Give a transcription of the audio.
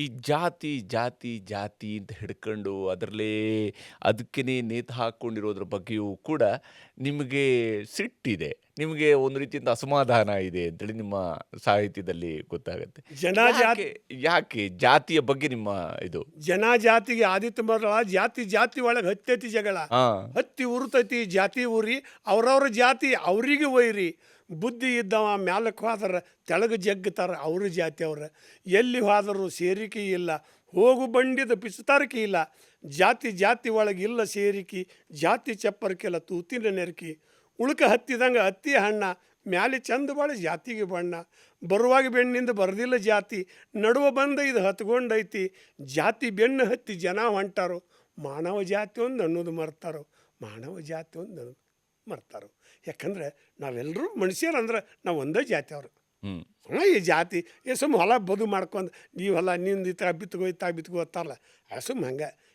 ಈ ಜಾತಿ, ಜಾತಿ, ಜಾತಿ ಅಂತ ಹಿಡ್ಕೊಂಡು ಅದರಲ್ಲೇ ಅದಕ್ಕೇನೆ ನೇತು ಹಾಕ್ಕೊಂಡಿರೋದ್ರ ಬಗ್ಗೆಯೂ ಕೂಡ ನಿಮಗೆ ಸಿಟ್ಟಿದೆ. ನಿಮಗೆ ಒಂದು ರೀತಿಯಿಂದ ಅಸಮಾಧಾನ ಇದೆ ಅಂತೇಳಿ ನಿಮ್ಮ ಸಾಹಿತ್ಯದಲ್ಲಿ ಗೊತ್ತಾಗತ್ತೆ. ಜನ ಯಾಕೆ ಜಾತಿ ಯಾಕೆ ಜಾತಿಯ ಬಗ್ಗೆ ನಿಮ್ಮ ಇದು? ಜನ ಜಾತಿಗೆ ಆದಿತ್ಯ ಮರಳ ಜಾತಿ ಜಾತಿ ಒಳಗೆ ಹತ್ತೈತಿ ಜಗಳ. ಹಾ. ಹತ್ತಿ ಉರ್ತೈತಿ ಜಾತಿ ಊರಿ, ಅವ್ರವ್ರ ಜಾತಿ ಅವ್ರಿಗೆ ಒಯ್ರಿ. ಬುದ್ಧಿ ಇದ್ದವ ಮ್ಯಾಲಕ್ಕೆ ಹೋದ್ರೆ ತೆಳಗೆ ಜಗ್ತಾರ ಅವ್ರ ಜಾತಿ ಅವ್ರ. ಎಲ್ಲಿ ಹೋದರೂ ಸೇರಿಕೆ ಇಲ್ಲ, ಹೋಗು ಬಂಡಿದ ಪಿಸ್ತಾರಿಕೆ ಇಲ್ಲ. ಜಾತಿ ಜಾತಿ ಒಳಗೆ ಇಲ್ಲ ಸೇರಿಕೆ, ಜಾತಿ ಚಪ್ಪರ್ಕೆಲ್ಲ ತೂತಿನ ನೆರಕಿ. ಉಳ್ಕ ಹತ್ತಿದಂಗೆ ಹತ್ತಿ ಹಣ್ಣ, ಮ್ಯಾಲೆ ಚಂದ ಬಾಳ ಜಾತಿಗೆ ಬಣ್ಣ. ಬರುವಾಗ ಬೆಣ್ಣಿಂದ ಬರದಿಲ್ಲ ಜಾತಿ, ನಡುವ ಬಂದ ಇದು ಹತ್ಕೊಂಡೈತಿ. ಜಾತಿ ಬೆನ್ನು ಹತ್ತಿ ಜನ ಹೊಂಟಾರೋ, ಮಾನವ ಜಾತಿ ಒಂದು ಅನ್ನೋದು ಮರ್ತಾರೋ, ಮಾನವ ಜಾತಿ ಒಂದು ಅನ್ನೋದು ಮರ್ತಾರೋ. ಯಾಕಂದ್ರೆ ನಾವೆಲ್ಲರೂ ಮನುಷ್ಯರಂದ್ರೆ ನಾವು ಒಂದೇ ಜಾತಿ ಅವರು. ಹ್ಮ್. ಈ ಜಾತಿ ಸುಮ್ಮ ಹೊಲ ಬದು ಮಾಡ್ಕೊಂಡು ನೀವು ಹೊಲ ನಿಂದು ಇತ್ತ ಬಿತ್ಕೋ ಇತ್ತ ಬಿತ್ಕೋ ಅಂತಾರಲ್ಲ, ಸುಮ್ಮ ಹಂಗೆ.